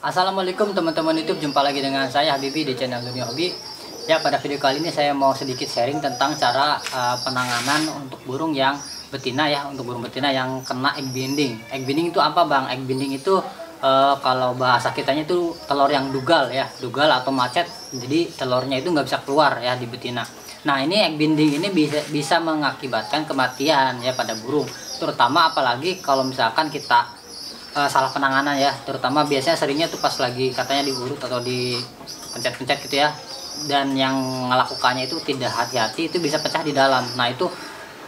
Assalamualaikum teman-teman YouTube, jumpa lagi dengan saya Habibi di channel Dunia Hobi. Ya, pada video kali ini saya mau sedikit sharing tentang cara penanganan untuk burung yang betina ya, untuk burung betina yang kena egg binding. Egg binding itu apa Bang? Egg binding itu kalau bahasa kitanya itu telur yang dugal ya, dugal atau macet. Jadi telurnya itu nggak bisa keluar ya di betina. Nah, ini egg binding ini bisa mengakibatkan kematian ya pada burung, terutama apalagi kalau misalkan kita salah penanganan ya, terutama biasanya seringnya tuh pas lagi katanya diurut atau di pencet-pencet gitu ya, dan yang melakukannya itu tidak hati-hati, itu bisa pecah di dalam. Nah itu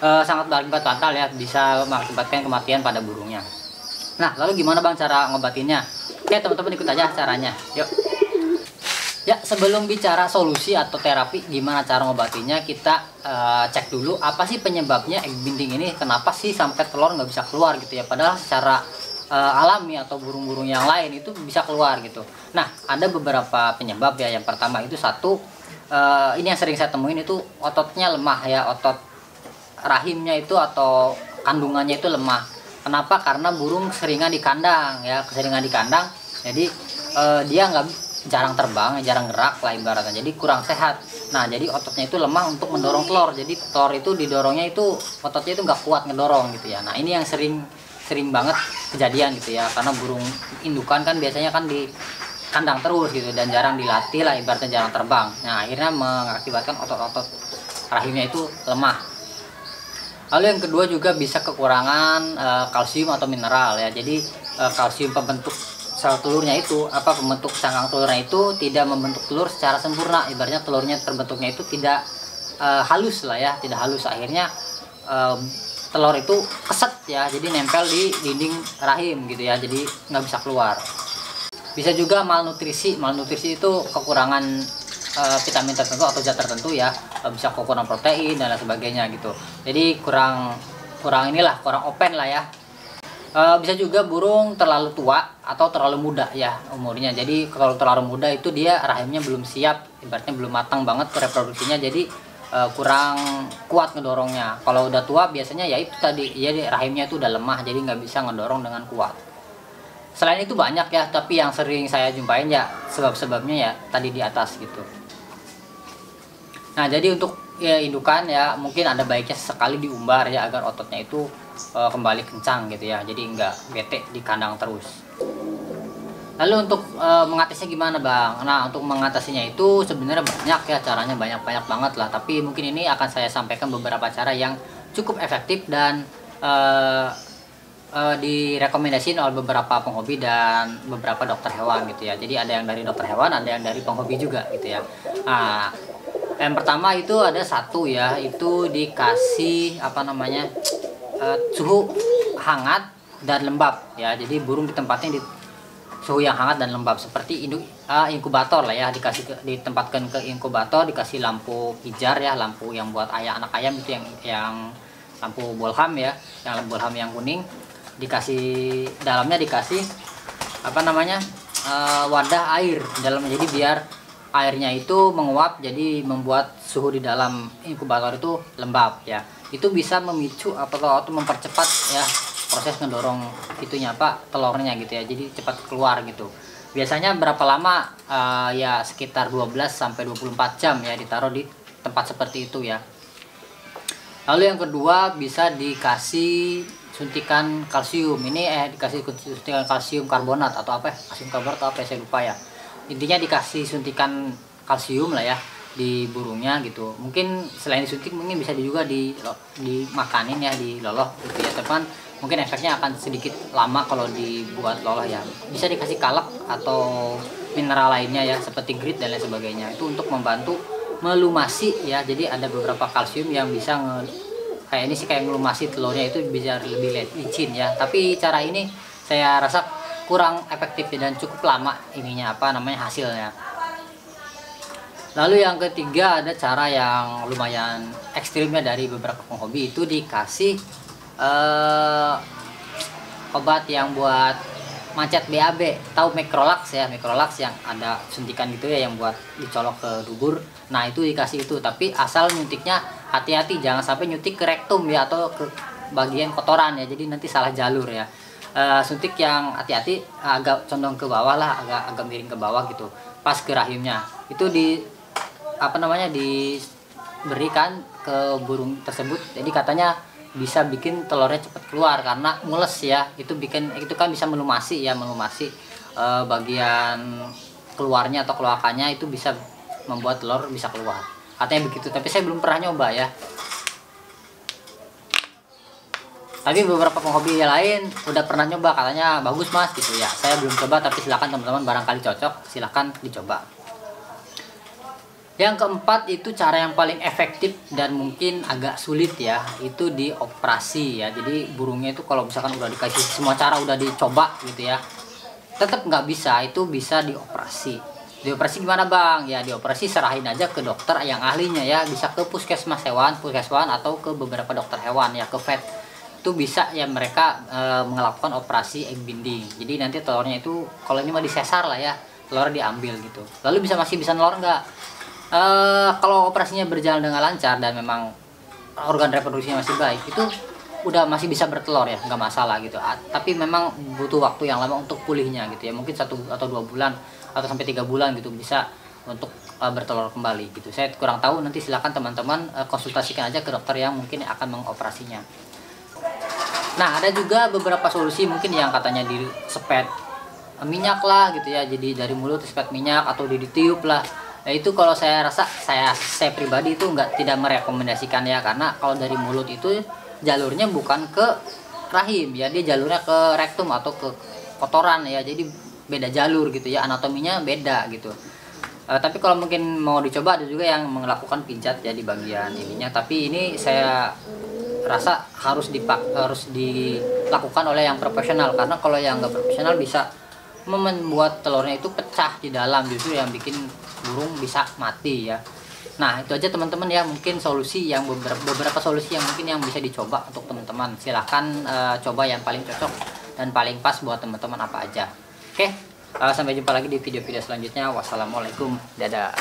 sangat berakibat fatal ya, bisa mengakibatkan kematian pada burungnya. Nah lalu gimana Bang cara ngobatinnya? Oke teman-teman, ikut aja caranya, yuk. Ya, sebelum bicara solusi atau terapi gimana cara ngobatinya, kita cek dulu apa sih penyebabnya egg binding ini, kenapa sih sampai telur nggak bisa keluar gitu ya, padahal secara alami atau burung-burung yang lain itu bisa keluar gitu. Nah ada beberapa penyebab ya. Yang pertama itu satu, ini yang sering saya temuin itu ototnya lemah ya, otot rahimnya itu atau kandungannya itu lemah. Kenapa? Karena burung keseringan di kandang ya, keseringan di kandang, jadi dia jarang terbang, jarang gerak lah ibaratnya, jadi kurang sehat. Nah jadi ototnya itu lemah untuk mendorong telur, jadi telur itu didorongnya itu ototnya itu nggak kuat ngedorong gitu ya. Nah ini yang sering banget kejadian gitu ya, karena burung indukan kan biasanya kan di kandang terus gitu dan jarang dilatih lah ibaratnya, jarang terbang. Nah akhirnya mengakibatkan otot-otot rahimnya itu lemah. Lalu yang kedua juga bisa kekurangan kalsium atau mineral ya. Jadi kalsium pembentuk sel telurnya itu, pembentuk cangkang telurnya itu tidak membentuk telur secara sempurna, ibaratnya telurnya terbentuknya itu tidak halus lah ya, tidak halus. Akhirnya telur itu keset ya, jadi nempel di dinding rahim gitu ya, jadi nggak bisa keluar. Bisa juga malnutrisi itu kekurangan vitamin tertentu atau zat tertentu ya, bisa kekurangan protein dan lain sebagainya gitu, jadi kurang open lah ya. Bisa juga burung terlalu tua atau terlalu muda ya umurnya, jadi kalau terlalu muda itu dia rahimnya belum siap, ibaratnya belum matang banget reproduksinya, jadi kurang kuat ngedorongnya. Kalau udah tua biasanya ya itu tadi, jadi rahimnya itu udah lemah, jadi nggak bisa ngedorong dengan kuat. Selain itu banyak ya, tapi yang sering saya jumpain ya sebab-sebabnya ya tadi di atas gitu. Nah jadi untuk ya, indukan ya mungkin ada baiknya sekali diumbar ya, agar ototnya itu kembali kencang gitu ya, jadi nggak bete di kandang terus. Lalu untuk mengatasinya gimana Bang? Nah untuk mengatasinya itu sebenarnya banyak ya caranya, banyak banget lah. Tapi mungkin ini akan saya sampaikan beberapa cara yang cukup efektif dan direkomendasiin oleh beberapa penghobi dan beberapa dokter hewan gitu ya. Jadi ada yang dari dokter hewan, ada yang dari penghobi juga gitu ya. Nah yang pertama itu ada satu ya, itu dikasih suhu hangat dan lembab ya. Jadi burung ditempatin di suhu yang hangat dan lembab, seperti inkubator lah ya, ditempatkan ke inkubator, dikasih lampu pijar ya, lampu yang buat anak ayam itu yang lampu bolham ya, yang bolham yang kuning, dikasih dalamnya dikasih wadah air dalamnya, jadi biar airnya itu menguap, jadi membuat suhu di dalam inkubator itu lembab ya. Itu bisa memicu atau mempercepat ya proses ngedorong telurnya gitu ya, jadi cepat keluar gitu. Biasanya berapa lama? Ya sekitar 12 sampai 24 jam ya ditaruh di tempat seperti itu ya. Lalu yang kedua bisa dikasih suntikan kalsium. Ini dikasih suntikan kalsium karbonat atau kalsium karbonat atau saya lupa ya. Intinya dikasih suntikan kalsium lah ya di burungnya gitu. Mungkin selain disuntik mungkin bisa juga dimakanin ya, diloloh gitu ya teman. Mungkin efeknya akan sedikit lama kalau dibuat loloh ya. Bisa dikasih kalak atau mineral lainnya ya, seperti grit dan lain sebagainya, itu untuk membantu melumasi ya. Jadi ada beberapa kalsium yang bisa kayak ngelumasi telurnya, itu bisa lebih licin ya. Tapi cara ini saya rasa kurang efektif dan cukup lama hasilnya. Lalu yang ketiga ada cara yang lumayan ekstrimnya dari beberapa penghobi, itu dikasih obat yang buat macet BAB, tahu Microlax ya, Microlax yang ada suntikan gitu ya, yang buat dicolok ke dubur. Nah itu dikasih itu, tapi asal nyuntiknya hati-hati, jangan sampai nyuntik ke rektum ya, atau ke bagian kotoran ya, jadi nanti salah jalur ya. suntik yang hati-hati, agak condong ke bawah lah, agak miring ke bawah gitu, pas ke rahimnya. Itu diberikan ke burung tersebut. Jadi katanya bisa bikin telurnya cepat keluar karena mules ya. Itu kan bisa melumasi ya, bagian keluarnya atau kloakanya, itu bisa membuat telur bisa keluar. Katanya begitu, tapi saya belum pernah nyoba ya. Tapi beberapa penghobi yang lain udah pernah nyoba, katanya bagus mas gitu ya. Saya belum coba, tapi silakan teman-teman, barangkali cocok silakan dicoba. Yang keempat itu cara yang paling efektif dan mungkin agak sulit ya, itu dioperasi ya. Jadi burungnya itu kalau misalkan udah dikasih semua cara, udah dicoba gitu ya, tetap nggak bisa, itu bisa dioperasi. Dioperasi gimana bang? Ya dioperasi serahin aja ke dokter yang ahlinya ya, bisa ke puskesmas hewan atau ke beberapa dokter hewan ya, ke vet. Itu bisa ya, mereka melakukan operasi egg binding. Jadi nanti telurnya itu, kalau ini mah disesar lah ya, telur diambil gitu. Lalu masih bisa nelor nggak? Kalau operasinya berjalan dengan lancar dan memang organ reproduksinya masih baik, itu udah masih bisa bertelur ya, nggak masalah gitu. Tapi memang butuh waktu yang lama untuk pulihnya gitu ya, mungkin 1 atau 2 bulan atau sampai 3 bulan gitu bisa untuk bertelur kembali gitu. Saya kurang tahu, nanti silakan teman-teman konsultasikan aja ke dokter yang mungkin akan mengoperasinya. Nah, ada juga beberapa solusi mungkin yang katanya disepet minyak lah gitu ya, jadi dari mulut disepet minyak atau ditiup lah. Nah, itu kalau saya rasa, saya pribadi itu tidak merekomendasikan ya, karena kalau dari mulut itu jalurnya bukan ke rahim ya, dia jalurnya ke rektum atau ke kotoran ya, jadi beda jalur gitu ya, anatominya beda gitu. Tapi kalau mungkin mau dicoba, ada juga yang melakukan pijat ya di bagian ininya, tapi ini saya rasa harus dilakukan oleh yang profesional, karena kalau yang nggak profesional bisa membuat telurnya itu pecah di dalam, justru yang bikin burung bisa mati ya. Nah, itu aja teman-teman ya, mungkin solusi yang beberapa solusi yang mungkin yang bisa dicoba untuk teman-teman. Silahkan coba yang paling cocok dan paling pas buat teman-teman apa aja. Oke, sampai jumpa lagi di video-video selanjutnya. Wassalamualaikum, dadah.